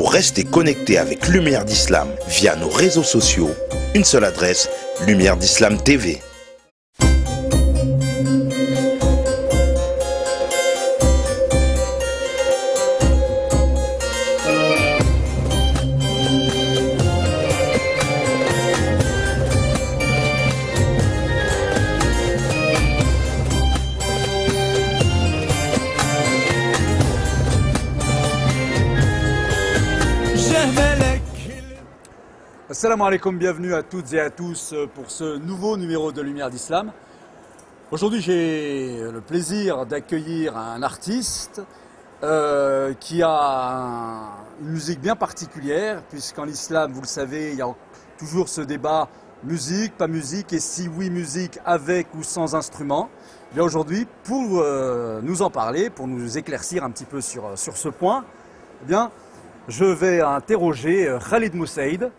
Pour rester connecté avec Lumière d'Islam via nos réseaux sociaux, une seule adresse, Lumière d'Islam TV. Assalamu alaikum, bienvenue à toutes et à tous pour ce nouveau numéro de Lumière d'Islam. Aujourd'hui, j'ai le plaisir d'accueillir un artiste qui a une musique bien particulière, puisqu'en islam, vous le savez, il y a toujours ce débat musique, pas musique, et si oui, musique avec ou sans instrument. Bien aujourd'hui, pour nous en parler, pour nous éclaircir un petit peu sur ce point, eh bien, je vais interroger Khalid Moussaïd.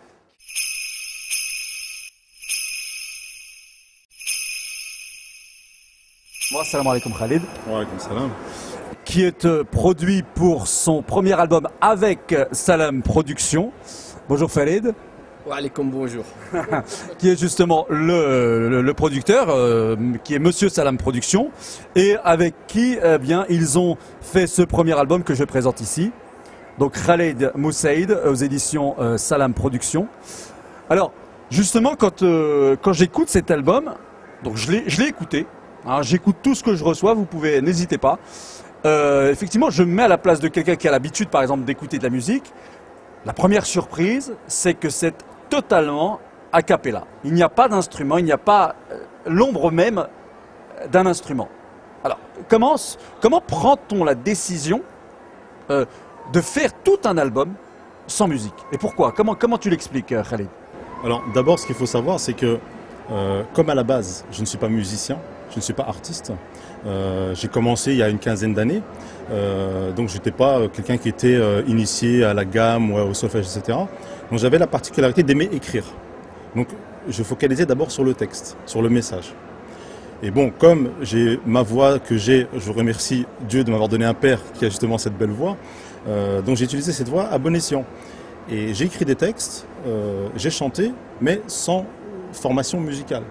Assalamu alaikum Khalid. Wa alaikum salam. Qui est produit pour son premier album avec Salam Productions. Bonjour Khalid. Wa alaikum bonjour. Qui est justement le producteur, qui est Monsieur Salam Productions, et avec qui bien, ils ont fait ce premier album que je présente ici. Donc Khalid Moussaïd aux éditions Salam Productions. Alors justement quand j'écoute cet album, donc je l'ai écouté. J'écoute tout ce que je reçois, vous pouvez, n'hésitez pas. Effectivement, je me mets à la place de quelqu'un qui a l'habitude, par exemple, d'écouter de la musique. La première surprise, c'est que c'est totalement a cappella. Il n'y a pas d'instrument, il n'y a pas l'ombre même d'un instrument. Alors, comment prend-on la décision de faire tout un album sans musique? Et pourquoi? Comment tu l'expliques, Khalid? Alors, d'abord, ce qu'il faut savoir, c'est que, comme à la base, je ne suis pas musicien, je ne suis pas artiste. J'ai commencé il y a une quinzaine d'années, donc je n'étais pas quelqu'un qui était initié à la gamme ou au solfège, etc. Donc j'avais la particularité d'aimer écrire. Donc je focalisais d'abord sur le texte, sur le message. Et bon, comme j'ai ma voix que j'ai, je remercie Dieu de m'avoir donné un père qui a justement cette belle voix, donc j'ai utilisé cette voix à bon escient. Et j'ai écrit des textes, j'ai chanté, mais sans formation musicale.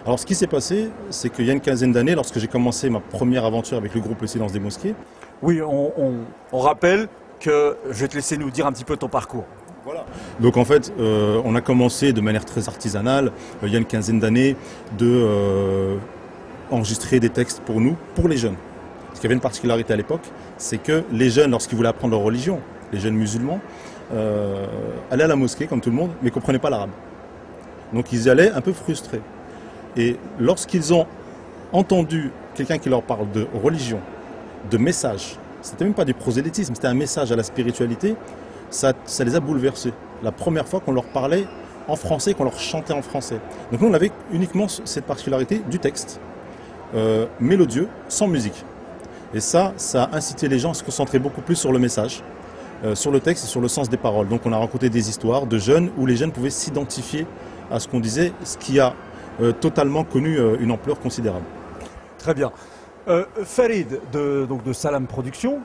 Alors ce qui s'est passé, c'est qu'il y a une quinzaine d'années, lorsque j'ai commencé ma première aventure avec le groupe Le Silence des Mosquées. Oui, on rappelle que je vais te laisser nous dire un petit peu ton parcours. Voilà. Donc en fait, on a commencé de manière très artisanale, il y a une quinzaine d'années, de enregistrer des textes pour nous, pour les jeunes. Parce qu'il y avait une particularité à l'époque, c'est que les jeunes, lorsqu'ils voulaient apprendre leur religion, les jeunes musulmans, allaient à la mosquée comme tout le monde, mais ne comprenaient pas l'arabe. Donc ils y allaient un peu frustrés. Et lorsqu'ils ont entendu quelqu'un qui leur parle de religion, de message, c'était même pas du prosélytisme, c'était un message à la spiritualité, ça les a bouleversés. La première fois qu'on leur parlait en français, qu'on leur chantait en français. Donc nous on avait uniquement cette particularité du texte, mélodieux, sans musique. Et ça a incité les gens à se concentrer beaucoup plus sur le message, sur le texte et sur le sens des paroles. Donc on a raconté des histoires de jeunes où les jeunes pouvaient s'identifier à ce qu'on disait, ce qui a totalement connu une ampleur considérable. Très bien. Farid, donc de Salam Productions,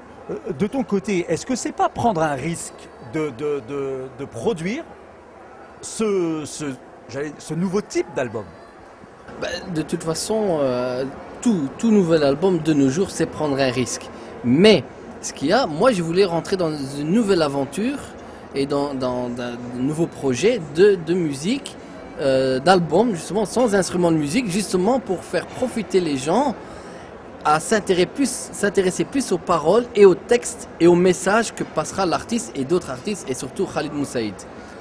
de ton côté, est-ce que c'est pas prendre un risque de produire ce nouveau type d'album? De toute façon, tout nouvel album de nos jours, c'est prendre un risque. Mais ce qu'il y a, moi je voulais rentrer dans une nouvelle aventure et dans un nouveau projet de musique, d'album justement sans instrument de musique, justement pour faire profiter les gens à s'intéresser plus aux paroles et aux textes et aux messages que passera l'artiste et d'autres artistes et surtout Khalid Moussaïd.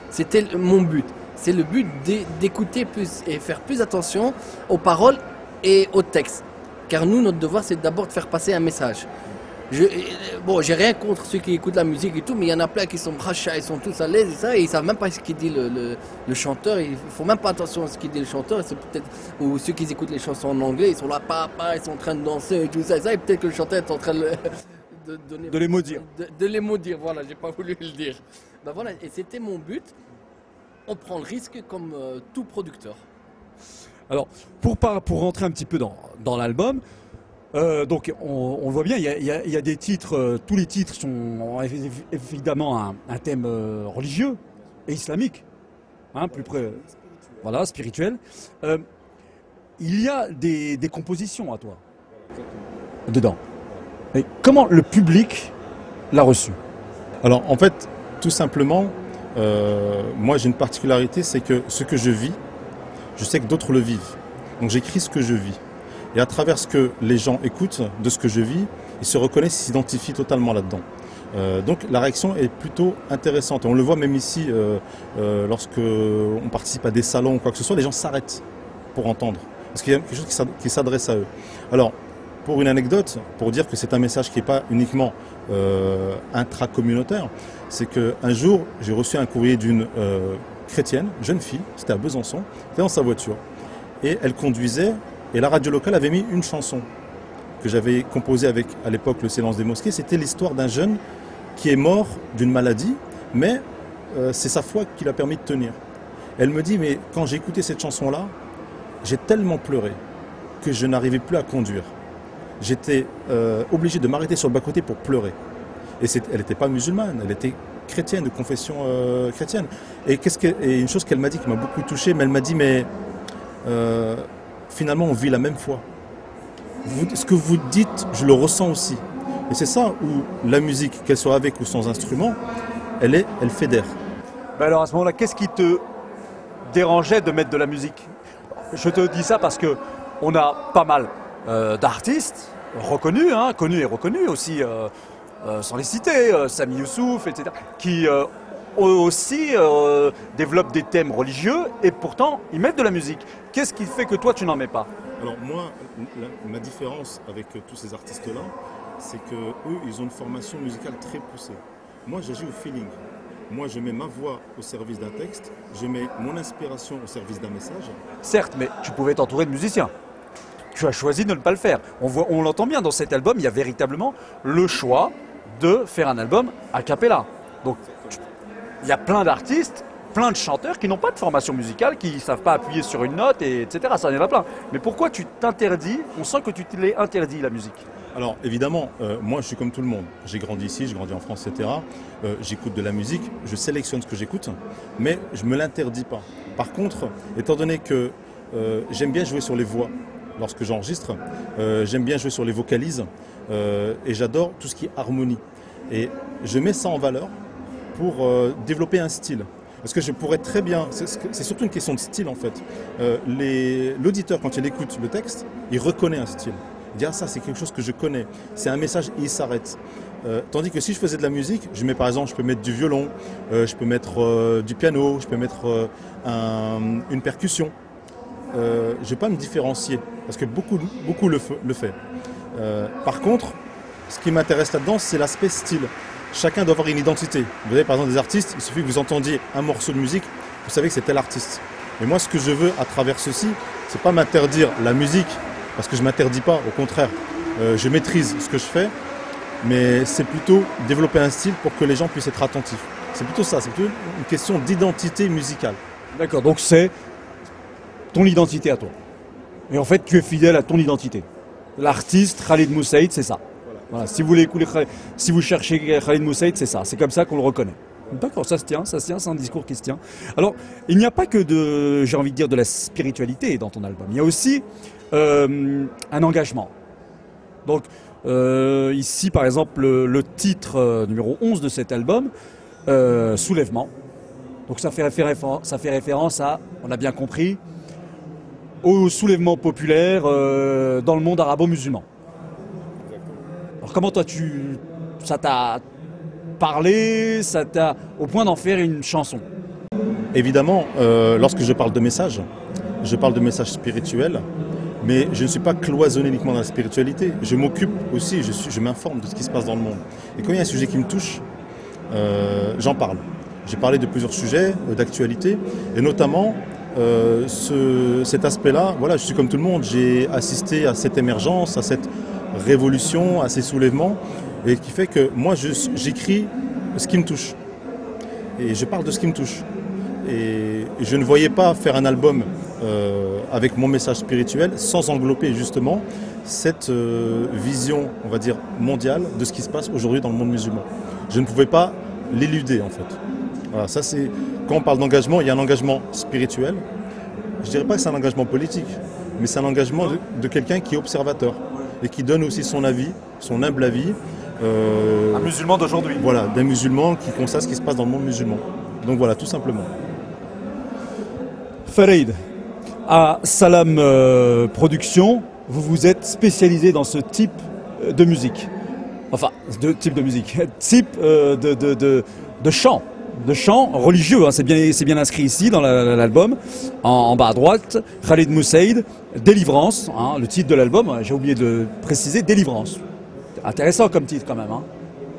C'était mon but. C'est le but d'écouter plus et faire plus attention aux paroles et aux textes. Car nous, notre devoir, c'est d'abord de faire passer un message. Bon, j'ai rien contre ceux qui écoutent la musique et tout, mais il y en a plein qui sont brachas, ils sont tous à l'aise et ça, et ils savent même pas ce qu'il dit le chanteur. Ils font même pas attention à ce qu'il dit le chanteur. Ou ceux qui écoutent les chansons en anglais, ils sont là, ils sont en train de danser et tout ça, et peut-être que le chanteur est en train de les maudire. De les maudire, voilà, j'ai pas voulu le dire. Ben voilà, et c'était mon but. On prend le risque comme tout producteur. Alors, pour rentrer un petit peu dans l'album, Donc on voit bien, il y a des titres, tous les titres ont évidemment un thème religieux et islamique, hein, plus près, voilà, spirituel. Il y a des compositions à toi, dedans. Et comment le public l'a reçu? Alors en fait, tout simplement, moi j'ai une particularité, c'est que ce que je vis, je sais que d'autres le vivent. Donc j'écris ce que je vis. Et à travers ce que les gens écoutent de ce que je vis, ils se reconnaissent, ils s'identifient totalement là-dedans. Donc la réaction est plutôt intéressante. Et on le voit même ici, lorsque on participe à des salons ou quoi que ce soit, les gens s'arrêtent pour entendre. Parce qu'il y a quelque chose qui s'adresse à eux. Alors, pour une anecdote, pour dire que c'est un message qui n'est pas uniquement intracommunautaire, c'est qu'un jour, j'ai reçu un courrier d'une chrétienne, jeune fille, c'était à Besançon, elle était dans sa voiture. Et elle conduisait, et la radio locale avait mis une chanson que j'avais composée avec, à l'époque, Le Silence des Mosquées. C'était l'histoire d'un jeune qui est mort d'une maladie, mais c'est sa foi qui l'a permis de tenir. Elle me dit, mais quand j'ai écouté cette chanson-là, j'ai tellement pleuré que je n'arrivais plus à conduire. J'étais obligé de m'arrêter sur le bas-côté pour pleurer. Et elle n'était pas musulmane, elle était chrétienne, de confession chrétienne. Et une chose qu'elle m'a dit qui m'a beaucoup touché, mais elle m'a dit, mais finalement on vit la même foi. Ce que vous dites, je le ressens aussi. Et c'est ça où la musique, qu'elle soit avec ou sans instrument, elle fédère. Ben alors à ce moment-là, qu'est-ce qui te dérangeait de mettre de la musique? Je te dis ça parce que on a pas mal d'artistes reconnus, hein, connus et reconnus aussi, sans les citer, Sami Youssouf, etc., qui aussi développent des thèmes religieux et pourtant ils mettent de la musique. Qu'est-ce qui fait que toi tu n'en mets pas? Alors moi, ma différence avec tous ces artistes-là, c'est qu'eux, ils ont une formation musicale très poussée. Moi, j'agis au feeling. Moi, je mets ma voix au service d'un texte, je mets mon inspiration au service d'un message. Certes, mais tu pouvais t'entourer de musiciens. Tu as choisi de ne pas le faire. On l'entend bien dans cet album, il y a véritablement le choix de faire un album a cappella. Donc, il y a plein d'artistes, plein de chanteurs qui n'ont pas de formation musicale, qui ne savent pas appuyer sur une note, etc. Ça, il y en a plein. Mais pourquoi tu t'interdis? On sent que tu te l'es interdit, la musique. Alors évidemment, moi je suis comme tout le monde. J'ai grandi ici, j'ai grandi en France, etc. J'écoute de la musique, je sélectionne ce que j'écoute, mais je ne me l'interdis pas. Par contre, étant donné que j'aime bien jouer sur les voix lorsque j'enregistre, j'aime bien jouer sur les vocalises, et j'adore tout ce qui est harmonie. Et je mets ça en valeur pour développer un style. Parce que je pourrais très bien, c'est surtout une question de style en fait. L'auditeur, quand il écoute le texte, il reconnaît un style. Il dit, ah, ça c'est quelque chose que je connais, c'est un message et il s'arrête. Tandis que si je faisais de la musique, je mets par exemple, je peux mettre du violon, je peux mettre du piano, je peux mettre une percussion. Je ne vais pas me différencier, parce que beaucoup le fait. Par contre, ce qui m'intéresse là-dedans, c'est l'aspect style. Chacun doit avoir une identité. Vous avez par exemple des artistes, il suffit que vous entendiez un morceau de musique, vous savez que c'est tel artiste. Et moi, ce que je veux à travers ceci, c'est pas m'interdire la musique, parce que je ne m'interdis pas, au contraire, je maîtrise ce que je fais, mais c'est plutôt développer un style pour que les gens puissent être attentifs. C'est plutôt ça, c'est plutôt une question d'identité musicale. D'accord, donc c'est ton identité à toi. Et en fait, tu es fidèle à ton identité. L'artiste Khalid Moussaïd, c'est ça. Voilà. Si vous voulez écouter, si vous cherchez Khalid Moussaïd, c'est ça. C'est comme ça qu'on le reconnaît. D'accord, ça se tient, c'est un discours qui se tient. Alors, il n'y a pas que j'ai envie de dire, de la spiritualité dans ton album. Il y a aussi un engagement. Donc, ici, par exemple, le titre numéro 11 de cet album, Soulèvement. Donc, ça fait référence à, on a bien compris, au soulèvement populaire dans le monde arabo-musulman. Alors, comment toi, ça t'a parlé, au point d'en faire une chanson? Évidemment, lorsque je parle de message spirituel, mais je ne suis pas cloisonné uniquement dans la spiritualité. Je m'occupe aussi, je m'informe de ce qui se passe dans le monde. Et quand il y a un sujet qui me touche, j'en parle. J'ai parlé de plusieurs sujets d'actualité, et notamment cet aspect-là. Voilà, je suis comme tout le monde, j'ai assisté à cette émergence, à cette révolution, à ces soulèvements, et qui fait que moi j'écris ce qui me touche. Et je parle de ce qui me touche. Et je ne voyais pas faire un album avec mon message spirituel, sans englober justement cette vision, on va dire, mondiale de ce qui se passe aujourd'hui dans le monde musulman. Je ne pouvais pas l'éluder en fait. Voilà, ça c'est, quand on parle d'engagement, il y a un engagement spirituel. Je ne dirais pas que c'est un engagement politique, mais c'est un engagement de quelqu'un qui est observateur et qui donne aussi son avis, son humble avis. Un musulman d'aujourd'hui. Voilà, d'un musulman qui constate ce qui se passe dans le monde musulman. Donc voilà, tout simplement. Farid, à Salam Productions, vous vous êtes spécialisé dans ce type de musique. Enfin, type de musique, type de chant. De chant religieux, hein, c'est bien inscrit ici dans l'album, en bas à droite, Khalid Moussaïd, Délivrance, hein, le titre de l'album, j'ai oublié de préciser, Délivrance. Intéressant comme titre quand même. Hein.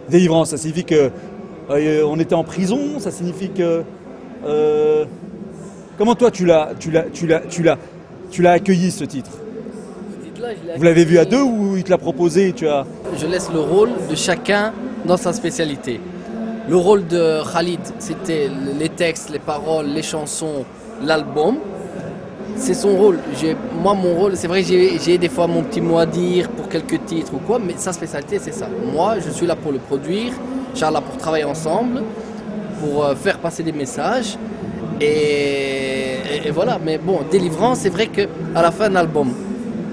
Délivrance, ça signifie que on était en prison, ça signifie que... comment toi tu l'as accueilli ce titre? Vous l'avez vu à deux ou il te l'a proposé Je laisse le rôle de chacun dans sa spécialité. Le rôle de Khalid, c'était les textes, les paroles, les chansons, l'album. C'est son rôle. Moi, mon rôle, c'est vrai que j'ai des fois mon petit mot à dire pour quelques titres ou quoi, mais sa spécialité, c'est ça. Moi, je suis là pour le produire, Inch'Allah, pour travailler ensemble, pour faire passer des messages. Et voilà. Mais bon, Délivrance, c'est vrai qu'à la fin de l'album,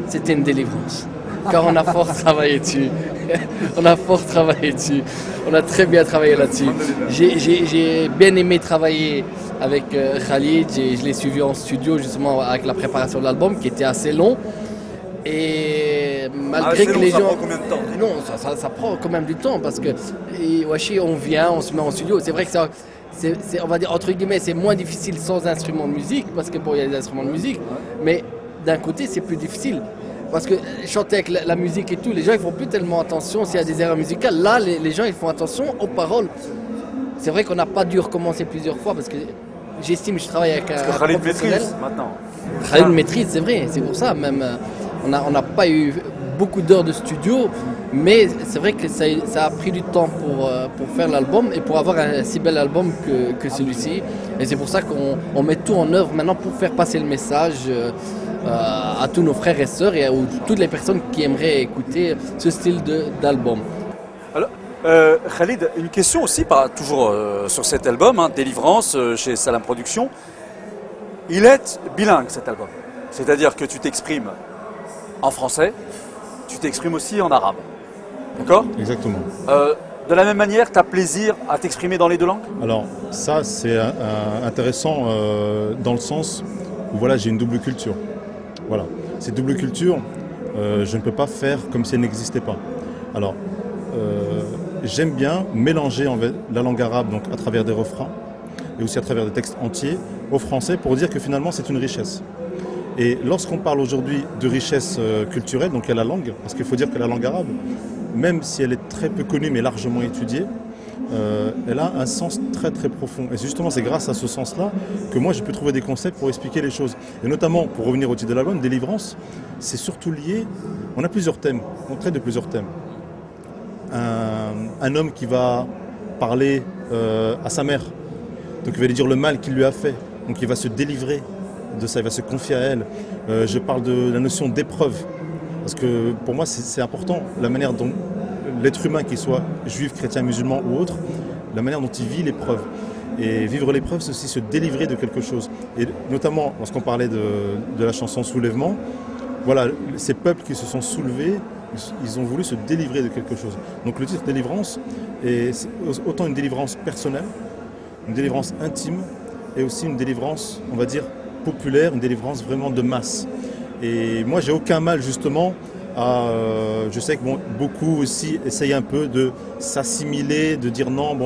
c'était une délivrance. Car on a fort travaillé dessus. On a fort travaillé dessus. On a très bien travaillé là-dessus. J'ai bien aimé travailler avec Khalid. Je l'ai suivi en studio justement avec la préparation de l'album qui était assez long. Et malgré que les gens... Ça prend combien de temps? Non, ça prend quand même du temps parce que on vient, on se met en studio. C'est vrai que ça... on va dire entre guillemets, c'est moins difficile sans instruments de musique parce que bon, il y a des instruments de musique. Mais d'un côté, c'est plus difficile. Parce que chanter avec la musique et tout, les gens ils font plus tellement attention s'il y a des erreurs musicales. Là, les gens ils font attention aux paroles. C'est vrai qu'on n'a pas dû recommencer plusieurs fois parce que j'estime que je travaille avec un Khalid professionnel. maîtrise maintenant. Khalid maîtrise, c'est vrai. C'est pour ça même. On n'a pas eu beaucoup d'heures de studio, mais c'est vrai que ça a pris du temps pour faire l'album et pour avoir un si bel album que celui-ci. Et c'est pour ça qu'on met tout en œuvre maintenant pour faire passer le message à tous nos frères et sœurs et à toutes les personnes qui aimeraient écouter ce style d'album. Alors, Khalid, une question aussi, toujours sur cet album, hein, Délivrance, chez Salam Productions. Il est bilingue cet album, c'est-à-dire que tu t'exprimes en français, tu t'exprimes aussi en arabe. D'accord? Exactement. De la même manière, tu as plaisir à t'exprimer dans les deux langues? Alors ça c'est intéressant dans le sens où voilà, j'ai une double culture. Voilà, cette double culture, je ne peux pas faire comme si elle n'existait pas. Alors, j'aime bien mélanger la langue arabe donc à travers des refrains et aussi à travers des textes entiers au français pour dire que finalement c'est une richesse. Et lorsqu'on parle aujourd'hui de richesse culturelle, donc il y a la langue, parce qu'il faut dire que la langue arabe, même si elle est très peu connue mais largement étudiée, elle a un sens très très profond. Et justement, c'est grâce à ce sens-là que moi, j'ai pu trouver des concepts pour expliquer les choses. Et notamment, pour revenir au titre de l'album, Délivrance, c'est surtout lié... On a plusieurs thèmes, on traite de plusieurs thèmes. Un homme qui va parler à sa mère, donc il va lui dire le mal qu'il lui a fait, donc il va se délivrer de ça, il va se confier à elle. Je parle de la notion d'épreuve, parce que pour moi, c'est important, la manière dont l'être humain, qu'il soit juif, chrétien, musulman ou autre, la manière dont il vit l'épreuve. Et vivre l'épreuve, c'est aussi se délivrer de quelque chose. Et notamment, lorsqu'on parlait de la chanson Soulèvement, voilà, ces peuples qui se sont soulevés, ils ont voulu se délivrer de quelque chose. Donc le titre Délivrance est autant une délivrance personnelle, une délivrance intime, et aussi une délivrance, on va dire, populaire, une délivrance vraiment de masse. Et moi, j'ai aucun mal justement je sais que beaucoup aussi essayent un peu de s'assimiler, de dire non,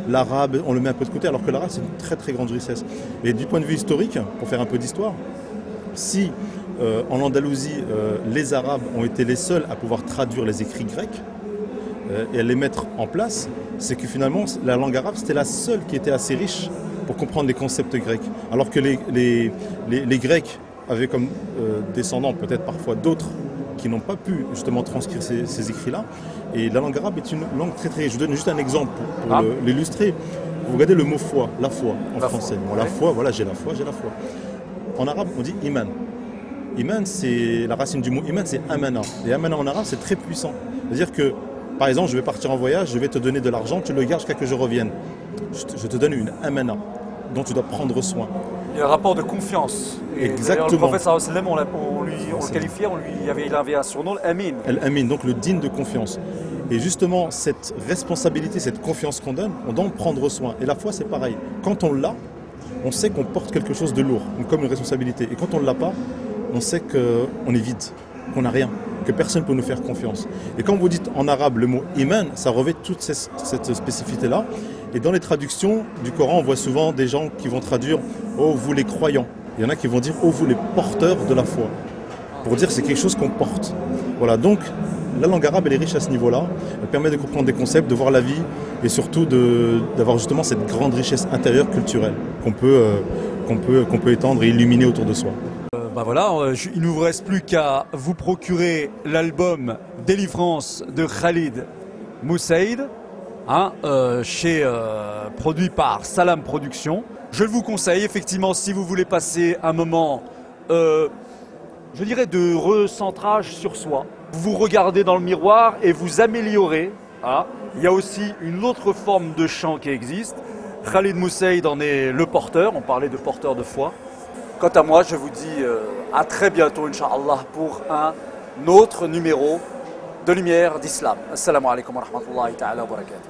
l'arabe, on le met un peu de côté, alors que l'arabe, c'est une très très grande richesse. Et du point de vue historique, pour faire un peu d'histoire, si en Andalousie, les Arabes ont été les seuls à pouvoir traduire les écrits grecs et à les mettre en place, c'est que finalement, la langue arabe, c'était la seule qui était assez riche pour comprendre les concepts grecs. Alors que les Grecs avaient comme descendants, peut-être parfois d'autres, qui n'ont pas pu justement transcrire ces écrits-là. Et la langue arabe est une langue très très riche. Je donne juste un exemple pour l'illustrer. Vous regardez le mot foi, la foi en français. Bon, la foi, voilà, j'ai la foi, j'ai la foi. En arabe, on dit iman. Iman, c'est la racine du mot iman, c'est amana. Et amana en arabe, c'est très puissant. C'est-à-dire que, par exemple, je vais partir en voyage, je vais te donner de l'argent, tu le gardes jusqu'à que je revienne. Je te donne une amana dont tu dois prendre soin. Il y a un rapport de confiance. Et Exactement. le prophète sallam, on le qualifiait, il avait un surnom, Amin. Al-Amin, donc le digne de confiance. Et justement, cette responsabilité, cette confiance qu'on donne, on doit en prendre soin. Et la foi, c'est pareil. Quand on l'a, on sait qu'on porte quelque chose de lourd, comme une responsabilité. Et quand on ne l'a pas, on sait qu'on est vide, qu'on n'a rien, que personne ne peut nous faire confiance. Et quand vous dites en arabe le mot iman, ça revêt toute cette spécificité-là. Et dans les traductions du Coran, on voit souvent des gens qui vont traduire « Oh, vous les croyants ». Il y en a qui vont dire « Oh, vous les porteurs de la foi ». Pour dire que c'est quelque chose qu'on porte. Voilà, donc la langue arabe, elle est riche à ce niveau-là. Elle permet de comprendre des concepts, de voir la vie et surtout d'avoir justement cette grande richesse intérieure culturelle qu'on peut étendre et illuminer autour de soi. Voilà, il ne vous reste plus qu'à vous procurer l'album Délivrance de Khalid Moussaïd, produit par Salam Productions. Je vous conseille effectivement, si vous voulez passer un moment, je dirais, de recentrage sur soi, vous regardez dans le miroir et vous améliorez. Il y a aussi une autre forme de chant qui existe. Khalid Moussaïd en est le porteur, on parlait de porteur de foi. Quant à moi, je vous dis à très bientôt, Inch'Allah, pour un autre numéro de Lumière d'Islam. Assalamu alaikum wa rahmatullahi ta'ala wa barakatuh.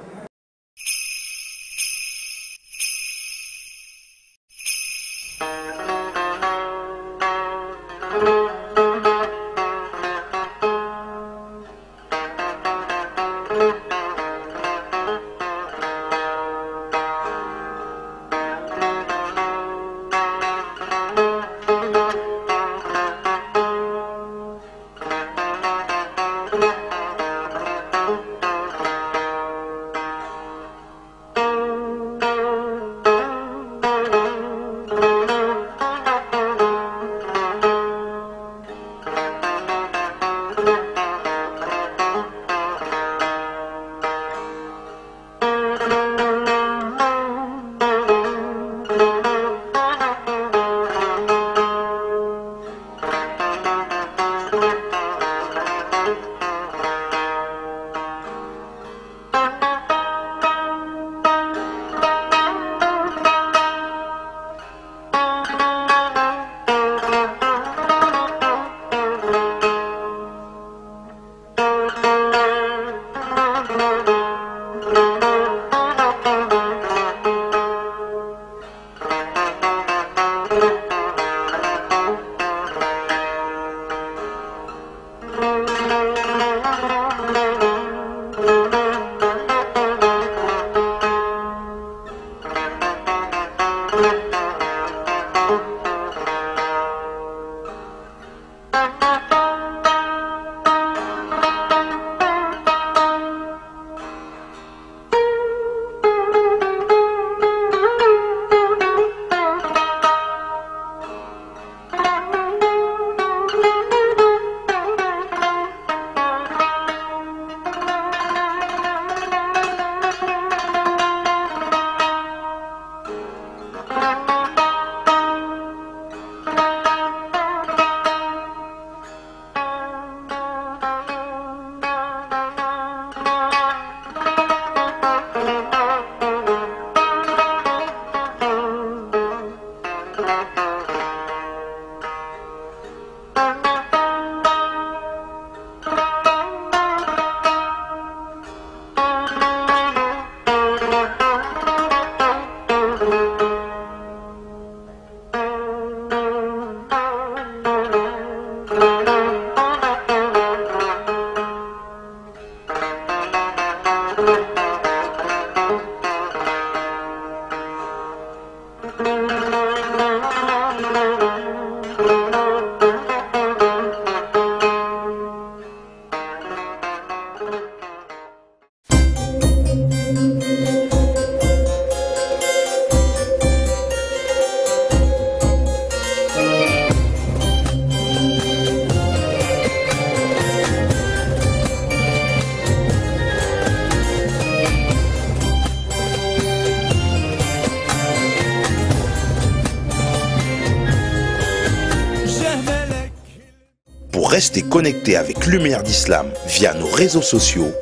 Restez connectés avec Lumière d'Islam via nos réseaux sociaux,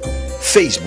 Facebook,